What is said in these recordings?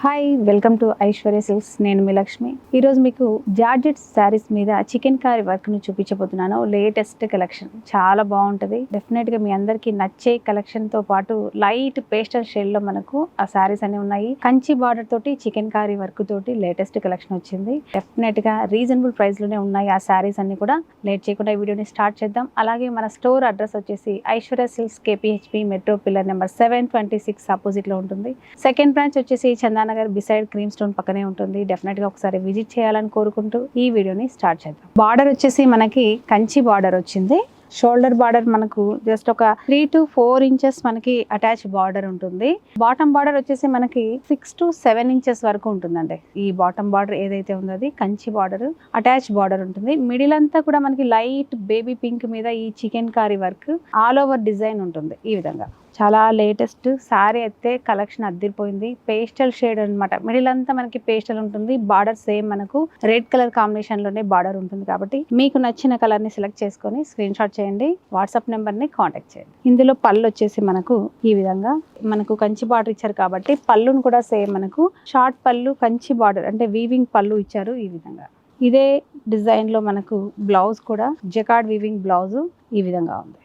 Hi welcome to Aishwarya silks. నేను మీ లక్ష్మి. ఈరోజు మీకు జార్జెట్ శారీస్ మీద చికెన్ కారీ వర్క్ను చూపించబోతున్నాను. లేటెస్ట్ కలెక్షన్ చాలా బాగుంటుంది. డెఫినెట్గా మీ అందరికీ నచ్చే కలెక్షన్తో పాటు లైట్ పేస్టల్ షేడ్లో మనకు ఆ శారీస్ అన్ని ఉన్నాయి. కంచి బార్డర్ తోటి చికెన్ కారీ వర్క్ తోటి లేటెస్ట్ కలెక్షన్ వచ్చింది. డెఫినెట్గా రీజనబుల్ ప్రైస్లోనే ఉన్నాయి ఆ శారీస్ అన్ని కూడా. లేట్ చేయకుండా ఈ వీడియోని స్టార్ట్ చేద్దాం. అలాగే మన స్టోర్ అడ్రస్ వచ్చేసి Aishwarya silks KPHP metro pillar number 726 ఆపోజిట్లో ఉంటుంది. సెకండ్ బ్రాంచ్ వచ్చేసి చందానగర్ బిసైడ్ క్రీమ్ స్టోన్ పక్కనే ఉంటుంది. డెఫినెట్ గా ఒకసారి విజిట్ చేయాలని కోరుకుంటూ ఈ వీడియోని స్టార్ట్ చేద్దాం. బార్డర్ వచ్చేసి మనకి కంచి బార్డర్ వచ్చింది. షోల్డర్ బార్డర్ మనకు జస్ట్ ఒక 3 to 4 ఇంచెస్ మనకి అటాచ్ బార్డర్ ఉంటుంది. బాటమ్ బార్డర్ వచ్చేసి మనకి 6 to 7 ఇంచెస్ వరకు ఉంటుందండి. ఈ బాటమ్ బార్డర్ ఏదైతే ఉందో అది కంచి బార్డర్, అటాచ్ బార్డర్ ఉంటుంది. మిడిల్ అంతా కూడా మనకి లైట్ బేబీ పింక్ మీద ఈ chikankari work all over design ఉంటుంది. ఈ విధంగా చాలా లేటెస్ట్ శారీ అయితే కలెక్షన్ అద్దిరిపోయింది. పేస్టల్ షేడ్ అనమాట. మిడిల్ అంతా మనకి పేస్టల్ ఉంటుంది. బార్డర్ సేమ్ మనకు రెడ్ కలర్ కాంబినేషన్ లోనే బార్డర్ ఉంటుంది. కాబట్టి మీకు నచ్చిన కలర్ ని సెలెక్ట్ చేసుకొని స్క్రీన్ షాట్ చేయండి. వాట్సాప్ నెంబర్ ని కాంటాక్ట్ చేయండి. ఇందులో పళ్ళు వచ్చేసి మనకు ఈ విధంగా మనకు కంచి బార్డర్ ఇచ్చారు కాబట్టి పళ్ళును కూడా సేమ్ మనకు షార్ట్ పళ్ళు కంచి బార్డర్ అంటే వీవింగ్ పళ్ళు ఇచ్చారు. ఈ విధంగా ఇదే డిజైన్ లో మనకు బ్లౌజ్ కూడా జకార్డ్ వీవింగ్ బ్లౌజ్ ఈ విధంగా ఉంది.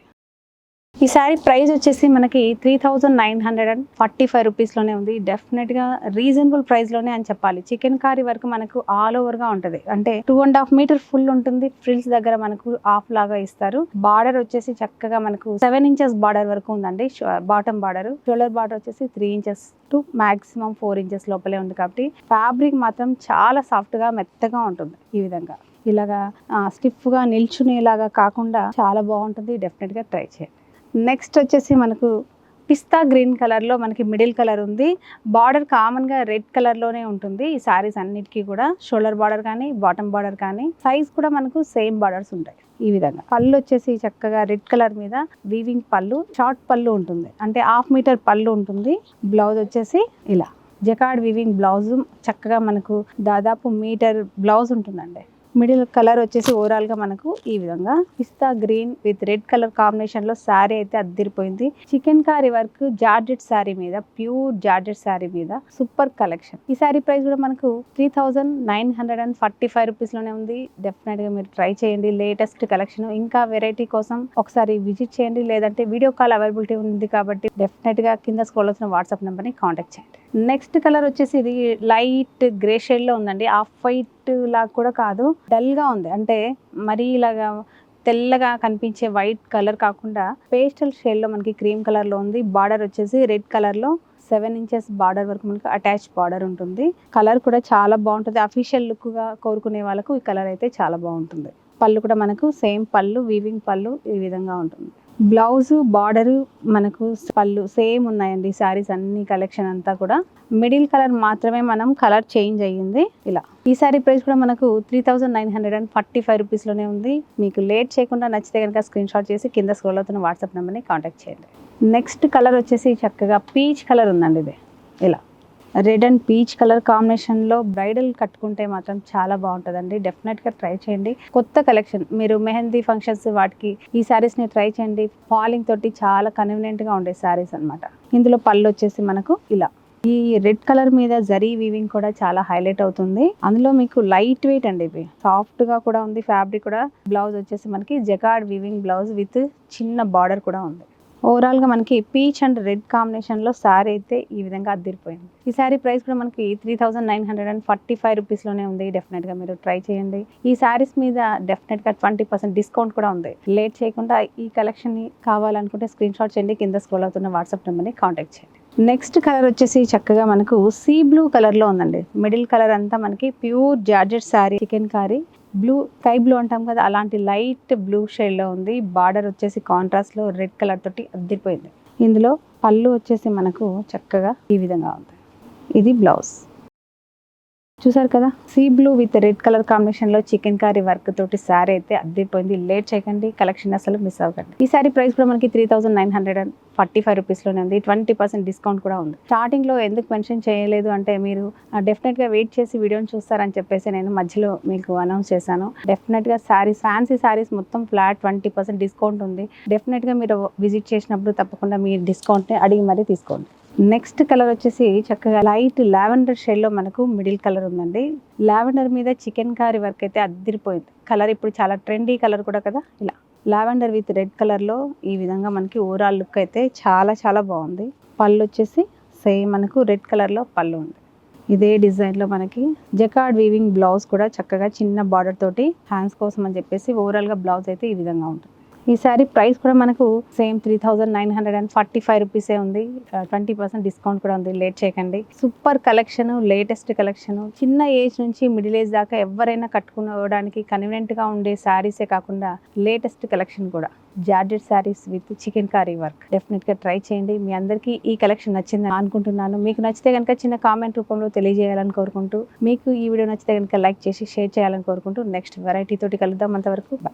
ఈ శారీ ప్రైస్ వచ్చేసి మనకి 3945 రూపీస్లోనే ఉంది. డెఫినెట్గా రీజనబుల్ ప్రైస్లోనే అని చెప్పాలి. చికెన్ కారీ వరకు మనకు ఆల్ ఓవర్గా ఉంటుంది. అంటే 2.5 మీటర్ ఫుల్ ఉంటుంది. ఫ్రిల్స్ దగ్గర మనకు హాఫ్ లాగా ఇస్తారు. బార్డర్ వచ్చేసి చక్కగా మనకు 7 ఇంచెస్ బార్డర్ వరకు ఉందండి. బాటమ్ బార్డర్, షోల్డర్ బార్డర్ వచ్చేసి 3 ఇంచెస్ టు మాక్సిమం 4 ఇంచెస్ లోపలే ఉంది. కాబట్టి ఫ్యాబ్రిక్ మాత్రం చాలా సాఫ్ట్గా మెత్తగా ఉంటుంది. ఈ విధంగా ఇలాగా స్టిఫ్గా నిల్చునేలాగా కాకుండా చాలా బాగుంటుంది. డెఫినెట్గా ట్రై చేయండి. నెక్స్ట్ వచ్చేసి మనకు పిస్తా గ్రీన్ కలర్లో మనకి మిడిల్ కలర్ ఉంది. బార్డర్ కామన్గా రెడ్ కలర్లోనే ఉంటుంది ఈ శారీస్ అన్నిటికీ కూడా. షోల్డర్ బార్డర్ కానీ బాటమ్ బార్డర్ కానీ సైజ్ కూడా మనకు సేమ్ బార్డర్స్ ఉంటాయి. ఈ విధంగా పళ్ళు వచ్చేసి చక్కగా రెడ్ కలర్ మీద వీవింగ్ పళ్ళు, షార్ట్ పళ్ళు ఉంటుంది. అంటే 1/2 మీటర్ పళ్ళు ఉంటుంది. బ్లౌజ్ వచ్చేసి ఇలా జకార్డ్ వీవింగ్ బ్లౌజ్ చక్కగా మనకు దాదాపు మీటర్ బ్లౌజ్ ఉంటుందండి. మిడిల్ కలర్ వచ్చేసి ఓవరాల్ గా మనకు ఈ విధంగా pista green with red colour combination లో శారీ అయితే అద్దిరిపోయింది. Chikankari work georgette sari మీద, ప్యూర్ జార్జెట్ శారీ మీద సూపర్ కలెక్షన్. ఈ శారీ ప్రైస్ కూడా మనకు 3945 రూపీస్ లోనే ఉంది. డెఫినెట్ గా మీరు ట్రై చేయండి. Latest collection. ఇంకా వెరైటీ కోసం ఒకసారి విజిట్ చేయండి. లేదంటే వీడియో కాల్ అవైలబిలిటీ ఉంది కాబట్టి డెఫినెట్ గా కింద స్క్రోల్ అవుతున్న వాట్సాప్ నెంబర్ ని కాంటాక్ట్ చేయండి. నెక్స్ట్ కలర్ వచ్చేసి ఇది లైట్ గ్రే షేడ్ లో ఉందండి. ఆఫ్ వైట్ లాగా కూడా కాదు, డల్ గా ఉంది. అంటే మరీ ఇలాగా తెల్లగా కనిపించే వైట్ కలర్ కాకుండా పేస్టల్ షేడ్ లో మనకి క్రీమ్ కలర్ లో ఉంది. బార్డర్ వచ్చేసి రెడ్ కలర్ లో 7 ఇంచెస్ బార్డర్ వరకు మనకు అటాచ్ బార్డర్ ఉంటుంది. కలర్ కూడా చాలా బాగుంటుంది. అఫీషియల్ లుక్ గా కోరుకునే వాళ్ళకు ఈ కలర్ అయితే చాలా బాగుంటుంది. పళ్ళు కూడా మనకు సేమ్ పళ్ళు, వీవింగ్ పళ్ళు ఈ విధంగా ఉంటుంది. బ్లౌజ్ బార్డర్ మనకు పళ్ళు సేమ్ ఉన్నాయండి. శారీస్ అన్ని కలెక్షన్ అంతా కూడా మిడిల్ కలర్ మాత్రమే మనం కలర్ చేంజ్ అయ్యింది. ఇలా ఈ శారీ ప్రైస్ కూడా మనకు 3945 రూపీస్ లోనే ఉంది. మీకు లేట్ చేయకుండా నచ్చితే కనుక స్క్రీన్ షాట్ చేసి కింద స్క్రోల్ అవుతున్న వాట్సాప్ నెంబర్ని కాంటాక్ట్ చేయండి. నెక్స్ట్ కలర్ వచ్చేసి చక్కగా పీచ్ కలర్ ఉందండి. ఇది ఇలా రెడ్ అండ్ పీచ్ కలర్ కాంబినేషన్లో బ్రైడల్ కట్టుకుంటే మాత్రం చాలా బాగుంటుందండి. డెఫినెట్గా ట్రై చేయండి. కొత్త కలెక్షన్. మీరు మెహందీ ఫంక్షన్స్ వాటికి ఈ శారీస్ని ట్రై చేయండి. ఫాలింగ్ తోటి చాలా కన్వీనియంట్గా ఉండే శారీస్ అనమాట. ఇందులో పళ్ళు వచ్చేసి మనకు ఇలా ఈ రెడ్ కలర్ మీద జరీ వీవింగ్ కూడా చాలా హైలైట్ అవుతుంది. అందులో మీకు లైట్ వెయిట్ అండి. ఇవి సాఫ్ట్ గా కూడా ఉంది ఫ్యాబ్రిక్ కూడా. బ్లౌజ్ వచ్చేసి మనకి జకార్డ్ వీవింగ్ బ్లౌజ్ విత్ చిన్న బార్డర్ కూడా ఉంది. ఓవరాల్ గా మనకి పీచ్ అండ్ రెడ్ కాంబినేషన్ లో శారీ అయితే ఈ విధంగా అద్దిరిపోయింది. ఈ శారీ ప్రైస్ కూడా మనకి 3945 రూపీస్ లోనే ఉంది. డెఫినెట్ గా మీరు ట్రై చేయండి. ఈ శారీస్ మీద డెఫినెట్ గా 20% డిస్కౌంట్ కూడా ఉంది. లేట్ చేయకుండా ఈ కలెక్షన్ ని కావాలనుకుంటే స్క్రీన్ షాట్ చేయండి. కింద స్క్రోల్ అవుతున్న వాట్సాప్ నెంబర్ ని కాంటాక్ట్ చేయండి. నెక్స్ట్ కలర్ వచ్చేసి చక్కగా మనకు సీ బ్లూ కలర్ లో ఉందండి. మిడిల్ కలర్ అంతా మనకి pure georgette saree, chikankari blue, sky blue అంటాం కదా, అలాంటి లైట్ బ్లూ షేడ్ లో ఉంది. బార్డర్ వచ్చేసి కాంట్రాస్ట్ లో రెడ్ కలర్ తోటి అద్దిరిపోయింది. ఇందులో పళ్ళు వచ్చేసి మనకు చక్కగా ఈ విధంగా ఉంది. ఇది బ్లౌజ్. చూసారు కదా, sea blue with red colour combination లో చికెన్ కారీ వర్క్ తోటి శారీ అయితే అద్దిరిపోయింది. లేట్ చేయకండి. కలెక్షన్ అసలు మిస్ అవ్వకండి. ఈ శారీ ప్రైస్ కూడా మనకి 3945 రూపీస్ లోనే ఉంది. 20% డిస్కౌంట్ కూడా ఉంది. స్టార్టింగ్ లో ఎందుకు మెన్షన్ చేయలేదు అంటే మీరు డెఫినెట్ గా వెయిట్ చేసి వీడియోని చూస్తారని చెప్పేసి నేను మధ్యలో మీకు అనౌన్స్ చేశాను. డెఫినెట్ గా శారీస్, ఫ్యాన్సీ శారీస్ మొత్తం ఫ్లాట్ 20% డిస్కౌంట్ ఉంది. డెఫినెట్ గా మీరు విజిట్ చేసినప్పుడు తప్పకుండా మీ డిస్కౌంట్ ని అడిగి మరీ తీసుకోండి. నెక్స్ట్ కలర్ వచ్చేసి చక్కగా లైట్ లావెండర్ షేడ్లో మనకు మిడిల్ కలర్ ఉందండి. లావెండర్ మీద చికెన్ కారీ వర్క్ అయితే అద్దిరిపోయింది. కలర్ ఇప్పుడు చాలా ట్రెండీ కలర్ కూడా కదా. ఇలా లావెండర్ విత్ రెడ్ కలర్లో ఈ విధంగా మనకి ఓవరాల్ లుక్ అయితే చాలా చాలా బాగుంది. పళ్ళు వచ్చేసి సేమ్ మనకు రెడ్ కలర్లో పళ్ళు ఉంది. ఇదే డిజైన్లో మనకి జకార్డ్ వీవింగ్ బ్లౌజ్ కూడా చక్కగా చిన్న బార్డర్ తోటి హ్యాండ్స్ కోసం అని చెప్పేసి ఓవరాల్గా బ్లౌజ్ అయితే ఈ విధంగా ఉంటుంది. ఈ శారీ ప్రైస్ కూడా మనకు సేమ్ 3945 రూపీసే ఉంది. 20% డిస్కౌంట్ కూడా ఉంది. లేట్ చేయకండి. Super collection, latest collection. చిన్న ఏజ్ నుంచి మిడిల్ ఏజ్ దాకా ఎవరైనా కట్టుకోవడానికి కన్వీనియంట్గా ఉండే శారీసే కాకుండా లేటెస్ట్ కలెక్షన్ కూడా georgette sarees with chikankari work. డెఫినెట్గా ట్రై చేయండి. మీ అందరికీ ఈ కలెక్షన్ నచ్చిందని అనుకుంటున్నాను. మీకు నచ్చితే కనుక చిన్న కామెంట్ రూపంలో తెలియజేయాలని కోరుకుంటూ, మీకు ఈ వీడియో నచ్చితే కనుక లైక్ చేసి షేర్ చేయాలని కోరుకుంటూ నెక్స్ట్ వెరైటీ తోటి కలుద్దాం. అంతవరకు బాయ్.